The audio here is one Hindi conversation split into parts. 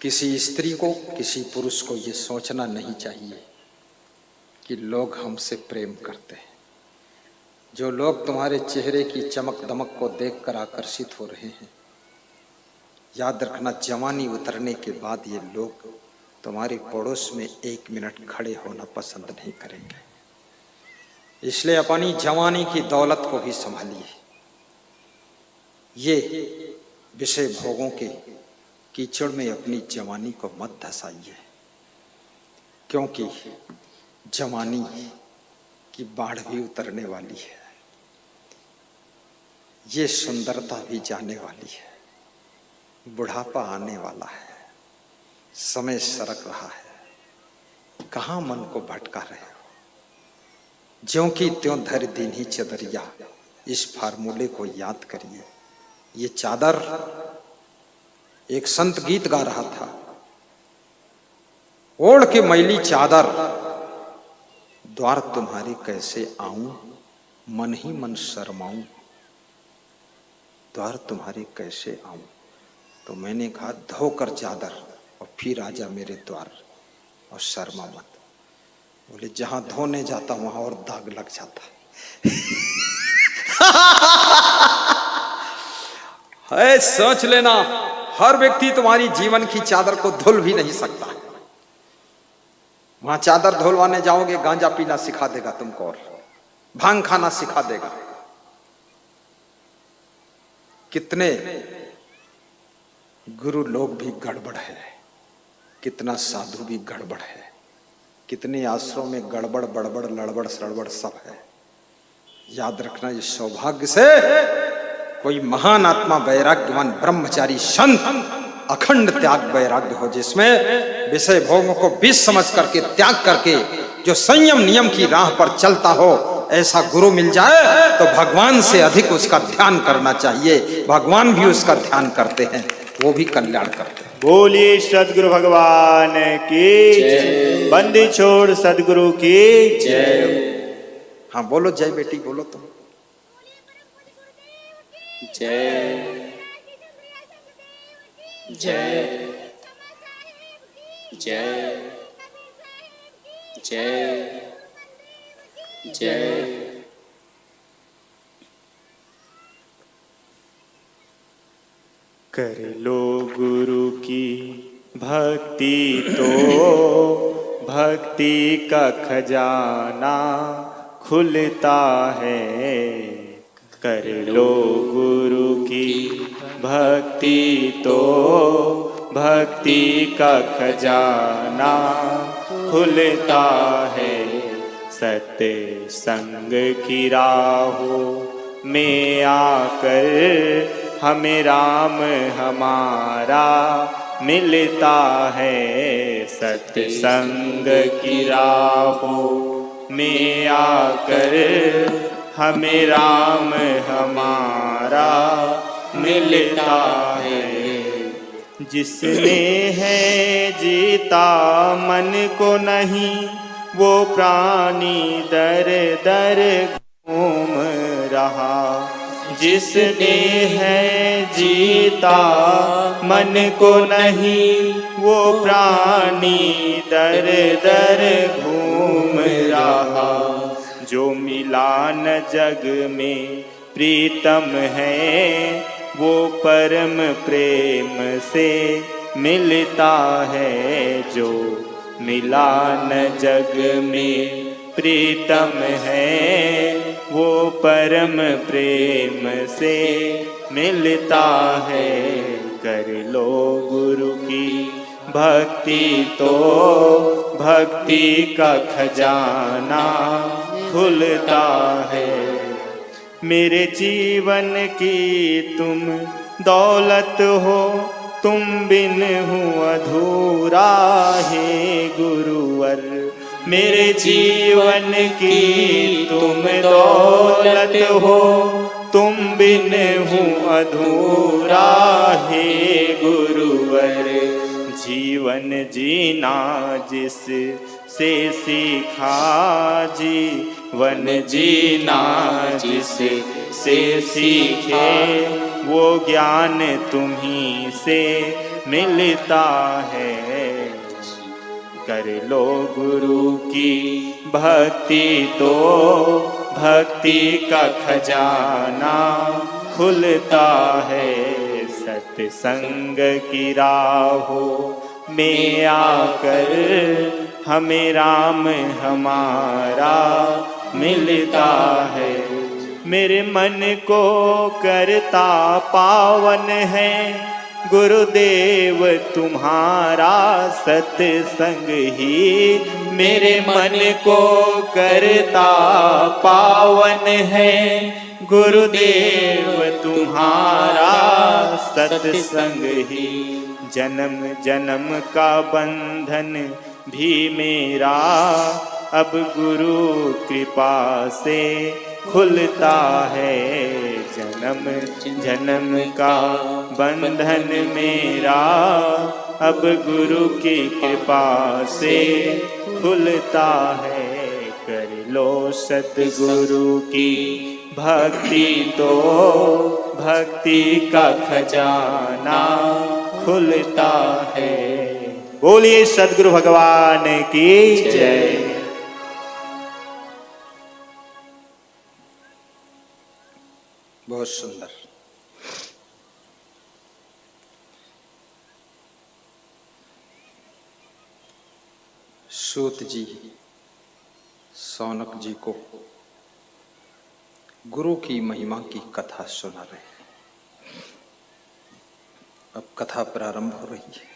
किसी स्त्री को, किसी पुरुष को ये सोचना नहीं चाहिए कि लोग हमसे प्रेम करते हैं। जो लोग तुम्हारे चेहरे की चमक दमक को देखकर आकर्षित हो रहे हैं, याद रखना जवानी उतरने के बाद ये लोग तुम्हारे पड़ोस में 1 मिनट खड़े होना पसंद नहीं करेंगे। इसलिए अपनी जवानी की दौलत को भी संभालिए। ये विषय भोगों के कीचड़ में अपनी जवानी को मत धसाइए, क्योंकि जवानी की बाढ़ भी उतरने वाली है। ये सुंदरता भी जाने वाली है। बुढ़ापा आने वाला है। समय सरक रहा है। कहाँ मन को भटका रहे हो? ज्यों की त्यों धर दीन्ही चदरिया, इस फार्मूले को याद करिए। ये चादर, एक संत गीत गा रहा था, ओढ़ के मैली चादर, द्वार तुम्हारे कैसे आऊं, मन ही मन शर्माऊं, द्वार तुम्हारे कैसे आऊं। तो मैंने कहा धोकर चादर और फिर आजा मेरे द्वार और शर्मा मत। बोले जहां धोने जाता वहां और दाग लग जाता है। सोच लेना, हर व्यक्ति तुम्हारी जीवन की चादर को धुल भी नहीं सकता। वहां चादर धुलवाने जाओगे, गांजा पीना सिखा देगा तुमको और भांग खाना सिखा देगा। कितने गुरु लोग भी गड़बड़ है, कितना साधु भी गड़बड़ है, कितने आश्रम में गड़बड़ बड़बड़ लड़बड़ सड़बड़ सब है। याद रखना, ये सौभाग्य से कोई महान आत्मा, वैराग्यवान ब्रह्मचारी संत अखंड त्याग वैराग्य हो, जिसमें विषय भोगों को विष समझ करके त्याग करके जो संयम नियम की राह पर चलता हो, ऐसा गुरु मिल जाए तो भगवान से अधिक उसका ध्यान करना चाहिए। भगवान भी उसका ध्यान करते हैं, वो भी कल्याण करते हैं। बोलिए सदगुरु भगवान की जय। बंदी छोड़ सदगुरु की जय। हाँ बोलो जय बेटी, बोलो तुम जय जय जय जय जय। कर लो गुरु की भक्ति तो भक्ति का खजाना खुलता है। कर लो गुरु की भक्ति तो भक्ति का खजाना खुलता है। सत्य संग की राहों में आकर हमें राम हमारा मिलता है। सत्य संग की राहों में आकर हमें राम हमारा मिलता है। जिसने है जीता मन को नहीं, वो प्राणी दर दर घूम रहा। जिसने है जीता मन को नहीं, वो प्राणी दर दर घूम रहा। जो मिला न जग में प्रीतम है, वो परम प्रेम से मिलता है। जो मिला न जग में प्रीतम है, वो परम प्रेम से मिलता है। कर लो गुरु की भक्ति तो भक्ति का खजाना खुलता है। मेरे जीवन की तुम दौलत हो, तुम बिन हूँ अधूरा है गुरुवर। मेरे जीवन की तुम दौलत हो, तुम बिन हूँ अधूरा है गुरुवर। जीवन जीना जिस से सीखा, जीवन जीना जिस से सीखे, वो ज्ञान तुम्हीं से मिलता है। कर लो गुरु की भक्ति तो भक्ति का खजाना खुलता है। सत्संग की राहों में आकर हमें राम हमारा मिलता है। मेरे मन को करता पावन है गुरुदेव तुम्हारा सत्संग ही। मेरे मन को करता पावन है गुरुदेव तुम्हारा सत्संग ही। जन्म जन्म का बंधन भी मेरा अब गुरु कृपा से खुलता है। जन्म जन्म का बंधन मेरा अब गुरु की कृपा से खुलता है। कर लो सतगुरु की भक्ति तो भक्ति का खजाना खुलता है। बोलिए सद्गुरु भगवान की जय। बहुत सुंदर। सूत जी सौनक जी को गुरु की महिमा की कथा सुना रहे हैं। अब कथा प्रारंभ हो रही है।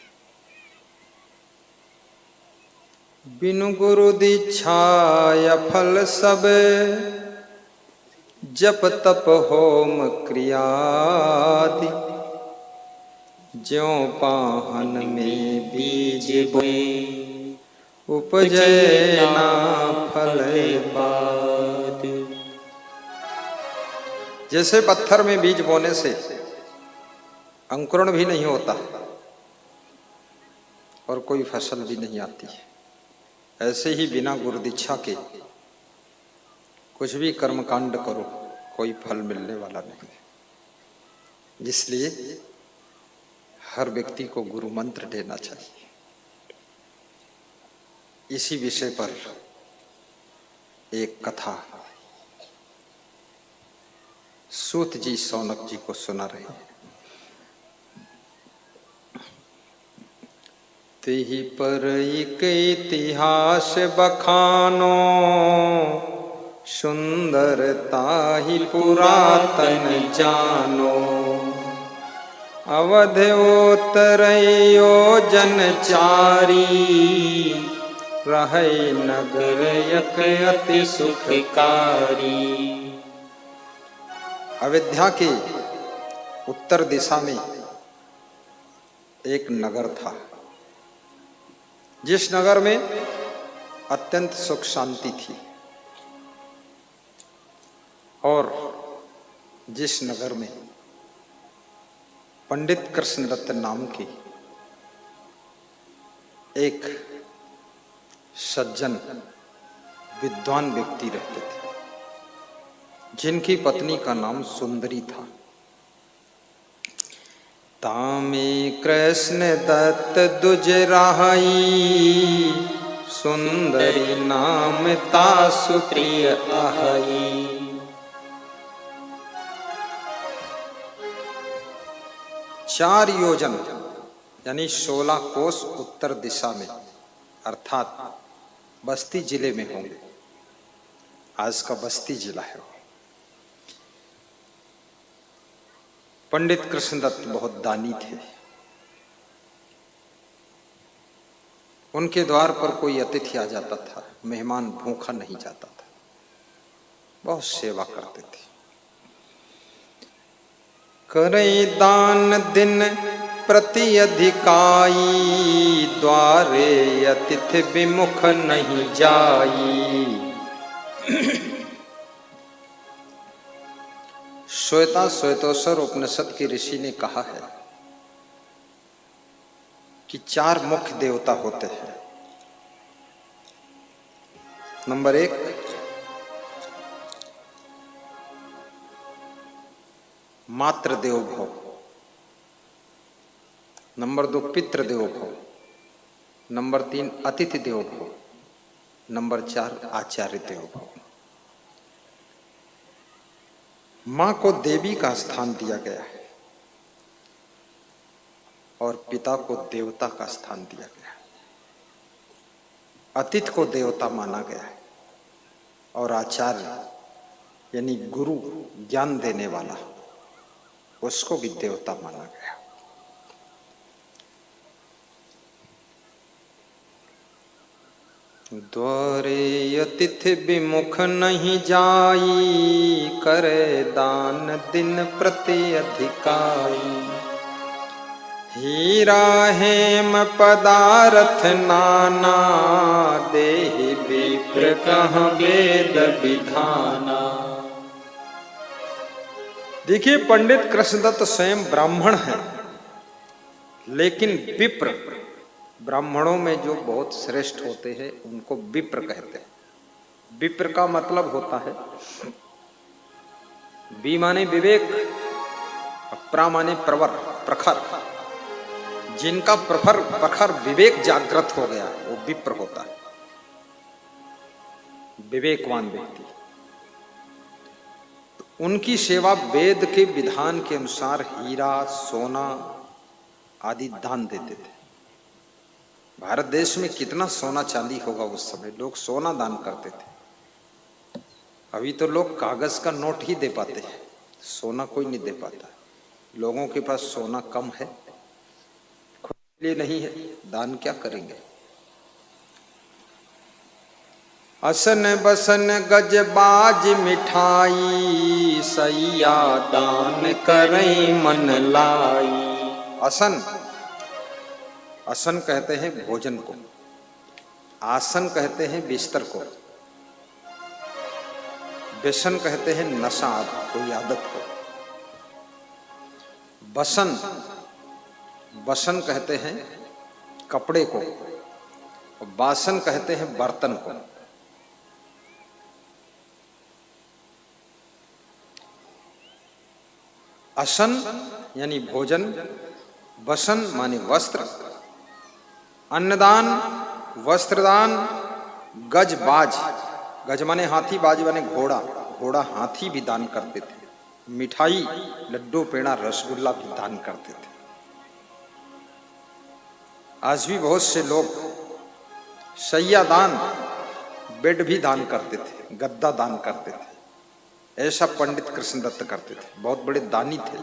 बिनु गुरु दीक्षाय फल सब जप तप होम क्रियादि। ज्यों पाहन में बीज बोए उपजे ना फले बाद। जैसे पत्थर में बीज बोने से अंकुरण भी नहीं होता और कोई फसल भी नहीं आती है, ऐसे ही बिना गुरु दीक्षा के कुछ भी कर्मकांड करो कोई फल मिलने वाला नहीं। इसलिए हर व्यक्ति को गुरु मंत्र देना चाहिए। इसी विषय पर एक कथा सूत जी सौनक जी को सुना रहे हैं। तेहि पर एक इतिहास बखानो सुंदरता ही पुरातन जानो। अवधोतरयो जनचारी रहे नगर यक अति सुखकारी। अयोध्या के उत्तर दिशा में एक नगर था, जिस नगर में अत्यंत सुख शांति थी और जिस नगर में पंडित कृष्णदत्त नाम के एक सज्जन विद्वान व्यक्ति रहते थे, जिनकी पत्नी का नाम सुंदरी था। तामे कृष्ण दत्त दुज राही सुंदरी नाम तासु प्रिय आही। 4 योजन यानी 16 कोस उत्तर दिशा में अर्थात बस्ती जिले में होंगे। आज का बस्ती जिला है। पंडित कृष्णदत्त बहुत दानी थे। उनके द्वार पर कोई अतिथि आ जाता था, मेहमान भूखा नहीं जाता था, बहुत सेवा करते थे। करे दान दिन प्रति अधिकाई द्वारे अतिथि विमुख नहीं जाई। श्वेता श्वेतोत्तर उपनिषद के ऋषि ने कहा है कि 4 मुख्य देवता होते हैं। नंबर 1 मातृ देवो भव, नंबर 2 पितृ देवो भव, नंबर 3 अतिथि देवो भव, नंबर 4 आचार्य देवो भव। मां को देवी का स्थान दिया गया है और पिता को देवता का स्थान दिया गया है। अतिथि को देवता माना गया है और आचार्य यानी गुरु, ज्ञान देने वाला, उसको भी देवता माना गया। द्वारे अतिथि विमुख नहीं जाई, करे दान दिन प्रति अधिकाई। हीरा हेम पदार्थ नाना, देहि विप्र कहाँ वेद विधाना। देखिए, पंडित कृष्णदत्त स्वयं ब्राह्मण हैं, लेकिन विप्र, ब्राह्मणों में जो बहुत श्रेष्ठ होते हैं उनको विप्र कहते हैं। विप्र का मतलब होता है, वि माने विवेक, प्रा माने प्रवर, प्रखर। जिनका प्रखर विवेक जागृत हो गया वो विप्र होता है, विवेकवान व्यक्ति। उनकी सेवा वेद के विधान के अनुसार हीरा, सोना आदि दान देते थे। भारत देश में कितना सोना चांदी होगा उस समय, लोग सोना दान करते थे। अभी तो लोग कागज का नोट ही दे पाते हैं, सोना कोई नहीं दे पाता। लोगों के पास सोना कम है, खुद के लिए नहीं है, दान क्या करेंगे। असन बसन गज बाज मिठाई, सैया दान करें मन लाई। असन, असन कहते हैं भोजन को, आसन कहते हैं बिस्तर को, व्यसन कहते हैं नशा, कोई आदत को। बसन, बसन कहते हैं कपड़े को, और बासन कहते हैं बर्तन को। असन यानी भोजन, बसन माने वस्त्र, अन्नदान, वस्त्रदान, गज बाज, गज माने हाथी, बाज माने घोड़ा, घोड़ा हाथी भी दान करते थे। मिठाई, लड्डू, पेड़ा, रसगुल्ला भी दान करते थे। आज भी बहुत से लोग शैया दान, बेड भी दान करते थे, गद्दा दान करते थे। ऐसा पंडित कृष्णदत्त करते थे, बहुत बड़े दानी थे।